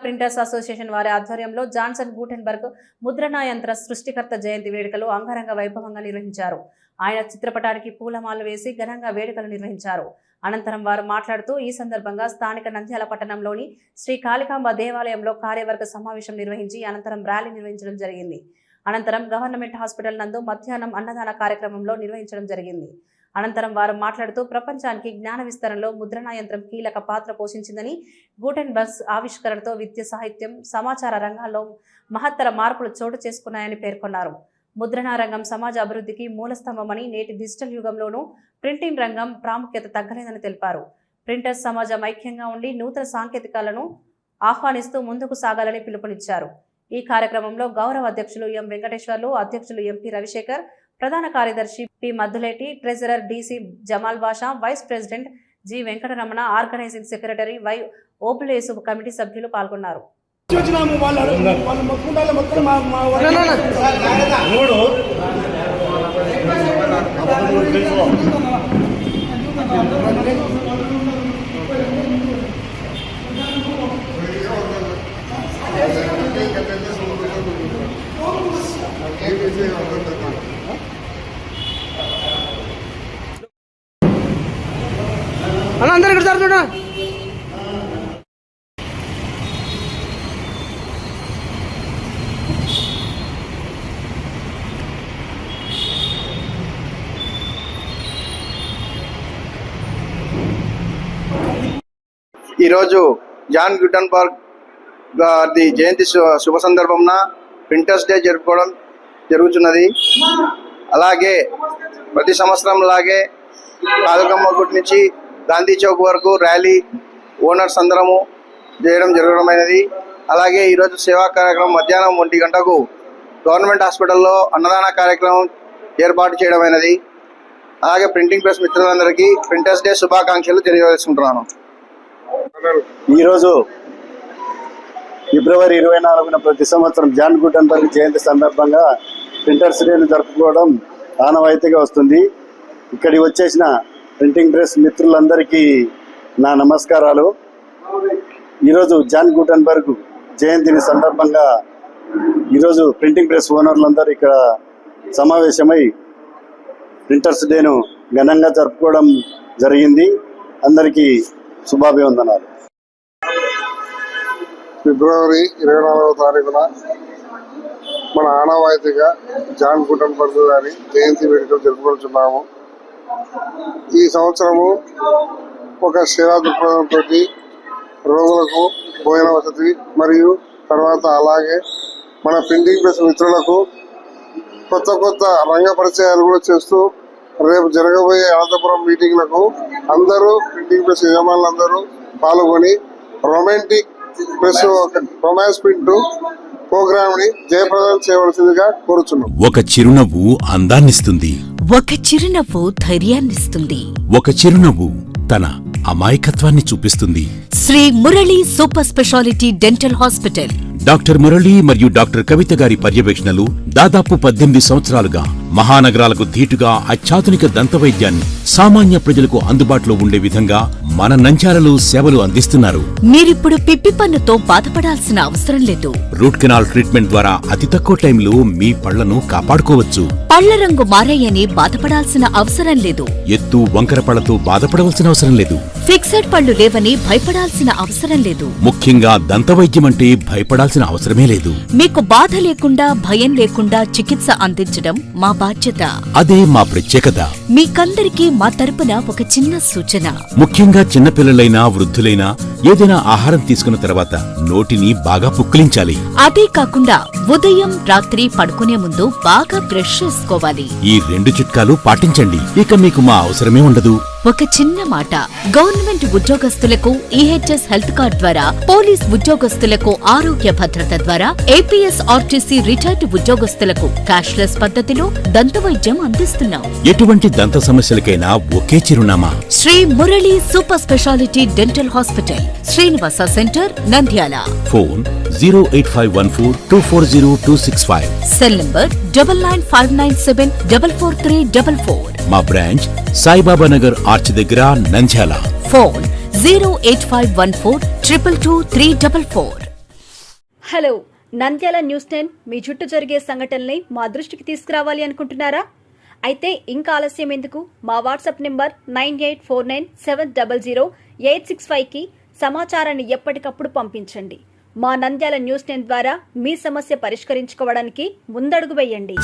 Printers association వారి ఆధ్వర్యంలో Johnson Gutenberg ముద్రణా యంత్ర సృష్టికర్త జయంతి వేడుకలు అంగరంగ వైభవంగా నిర్వహించారు. ఆయన చిత్రపటానికి పూలమాలలు వేసి ఘనంగా వేడుకలు నిర్వహించారు. అనంతరం వారు మాట్లాడుతూ ఈ సందర్భంగా స్థానిక నంద్యాల పట్టణంలోని శ్రీ కాళికాంబ దేవాలయంలో కార్యవర్గ సమావేశం నిర్వహించి అనంతరం ర్యాలీ నిర్వహించడం జరిగింది. అనంతరం గవర్నమెంట్ హాస్పిటల్ నందు మధ్యాహ్నం అన్నదాన కార్యక్రమంలో నిర్వహించడం జరిగింది. అనంతరం వారు మాట్లాడుతూ ప్రపంచానికి జ్ఞాన విస్తరణలో ముద్రణా యంత్రం కీలక పాత్ర పోషించిందని, గూటెన్బర్గ్ ఆవిష్కరణతో విద్య, సాహిత్యం, సమాచార రంగాల్లో మహత్తర మార్పులు చోటు చేసుకున్నాయని పేర్కొన్నారు. ముద్రణా రంగం సమాజ అభివృద్ధికి మూలస్తంభమని, నేటి డిజిటల్ యుగంలోనూ ప్రింటింగ్ రంగం ప్రాముఖ్యత తగ్గలేదని తెలిపారు. ప్రింటర్స్ సమాజం ఐక్యంగా ఉండి నూతన సాంకేతికాలను ఆహ్వానిస్తూ ముందుకు సాగాలని పిలుపునిచ్చారు. ఈ కార్యక్రమంలో గౌరవ అధ్యక్షులు ఎం వెంకటేశ్వర్లు, అధ్యక్షులు ఎంపీ రవిశేఖర్, ప్రధాన కార్యదర్శి P Madduleti, treasurer DC Jamal Basha, vice president G Venkataramana, organising secretary Y Obulesu committee సభ్యులు పాల్గొన్నారు. అందరు ఇక్కడ సార్ చూడ ఈరోజు జాన్ గూటెన్బర్గ్ గారి జయంతి శుభ సందర్భంన ప్రింటర్స్ డే జరుపుకోవడం జరుగుతున్నది. అలాగే ప్రతి సంవత్సరం లాగే కాళికాంబ గుడి నుంచి గాంధీ చౌక్ వరకు ర్యాలీ ఓనర్స్ అందరము జరగడమైనది. అలాగే ఈరోజు సేవా కార్యక్రమం మధ్యాహ్నం 1 గంటకు గవర్నమెంట్ హాస్పిటల్లో అన్నదాన కార్యక్రమం ఏర్పాటు చేయడమైనది. అలాగే ప్రింటింగ్ ప్రెస్ మిత్రులందరికీ ప్రింటర్స్ డే శుభాకాంక్షలు తెలియజేసుకుంటున్నాను. ఈరోజు ఫిబ్రవరి 24న ప్రతి సంవత్సరం జాన్ గూటెన్బర్గ్ జయంతి సందర్భంగా ప్రింటర్స్ డేను జరుపుకోవడం ఆనవాయితీగా వస్తుంది. ఇక్కడికి వచ్చేసిన ప్రింటింగ్ ప్రెస్ మిత్రులందరికీ నా నమస్కారాలు. ఈరోజు జాన్ గూటెన్బర్గ్ జయంతిని సందర్భంగా ఈరోజు ప్రింటింగ్ ప్రెస్ ఓనర్లందరూ ఇక్కడ సమావేశమై ప్రింటర్స్ డేను ఘనంగా జరుపుకోవడం జరిగింది. అందరికీ శుభాభివందనాలు. ఫిబ్రవరి 24వ తారీఖున మన ఆనవాయితీగా జాన్ గూటెన్బర్గ్ గారి జయంతి వేడుకలు జరుపుకుంటున్నాము. ఈ సంవత్సరము ఒక సేవా దృక్పథంతో రోగులకు భోజన వసతి మరియు తర్వాత అలాగే మన ప్రింటింగ్ ప్రెస్ మిత్రులకు కొత్త కొత్త రంగ పరిచయాలు కూడా చేస్తూ రేపు జరగబోయే అనంతపురం మీటింగ్లకు అందరూ ప్రింటింగ్ ప్రెస్ యజమానులందరూ పాల్గొని romantic press romance print program ని జయప్రదం చేయవలసిందిగా కోరుచున్నాం. ఒక చిరునవ్వు అందాన్నిస్తుంది, ఒక చిరునవ్వు ధైర్యాన్నిస్తుంది, ఒక చిరునవ్వు తన అమాయకత్వాన్ని చూపిస్తుంది. Shri Murali super speciality dental hospital. Doctor Murali మరియు డాక్టర్ కవిత గారి పర్యవేక్షణలు దాదాపు 18 సంవత్సరాలుగా మహానగరాలకు ధీటుగా అత్యాధునిక దంతవైద్యాన్ని సామాన్య ప్రజలకు అందుబాటులో ఉండే విధంగా మన నంద్యాలలో సేవలు అందిస్తున్నారు. మీరిప్పుడు పిప్పి పన్నుతో బాధపడాల్సిన అవసరం లేదు. రూట్ కెనాల్ ట్రీట్మెంట్ ద్వారా అతి తక్కువ టైంలో మీ పళ్లను కాపాడుకోవచ్చు. పళ్ల రంగు మారాయని బాధపడాల్సిన అవసరం లేదు. ఎత్తు వంకర పళ్లతో బాధపడవలసిన అవసరం లేదు. ఫిక్సెడ్ పళ్లు లేవని భయపడాల్సిన అవసరం లేదు. ముఖ్యంగా దంతవైద్యం అంటే భయపడాల్సిన అవసరమే లేదు. మీకు బాధ లేకుండా, భయం లేకుండా చికిత్స అందించడం మా బాధ్యత. అదే మా ప్రత్యేకత. మీకందరికీ మా తరపున ఒక చిన్న సూచన. ముఖ్యంగా చిన్నపిల్లలైనా వృద్ధులైనా ఏదైనా ఆహారం తీసుకున్న తర్వాత నోటిని బాగా పుక్కిలించాలి. అదే కాకుండా ఉదయం, రాత్రి పడుకునే ముందు బాగా బ్రష్ చేసుకోవాలి. ఈ 2 చిట్కాలు పాటించండి, ఇక మీకు మా అవసరమే ఉండదు. ఒక చిన్న మాట, గవర్నమెంట్ ఉద్యోగస్తులకు ఈహెచ్ఎస్ హెల్త్ కార్డ్ ద్వారా, పోలీస్ ఉద్యోగస్తులకు ఆరోగ్య భద్రత ద్వారా, ఏపీఎస్ ఆర్టీసీ రిటైర్డ్ ఉద్యోగస్తులకు క్యాష్లెస్ పద్ధతిలో దంతవైద్యం అందిస్తున్నాం. ఎటువంటి దంత సమస్యలకైనా ఒకే చిరునామా, Shri Murali super speciality dental hospital, Srinivasa center, Nandyal. Phone 08514240265. Cell number 9959744344. మా బ్రాంచ్ సాయిబాబా నగర్ ఆర్చ్ దగ్గర, Nandyal. Phone 08514222344. Hello, Nandyal news 10 మీ చుట్టూ జరిగే సంఘటనల్ని మా దృష్టికి తీసుకురావాలి అనుకుంటున్నారా? అయితే ఇంకా ఆలస్యం ఎందుకు? మా వాట్సాప్ నెంబర్ 9849700865కి సమాచారాన్ని ఎప్పటికప్పుడు పంపించండి. మా నంద్యాల న్యూస్ 10 ద్వారా మీ సమస్య పరిష్కరించుకోవడానికి ముందడుగు వేయండి.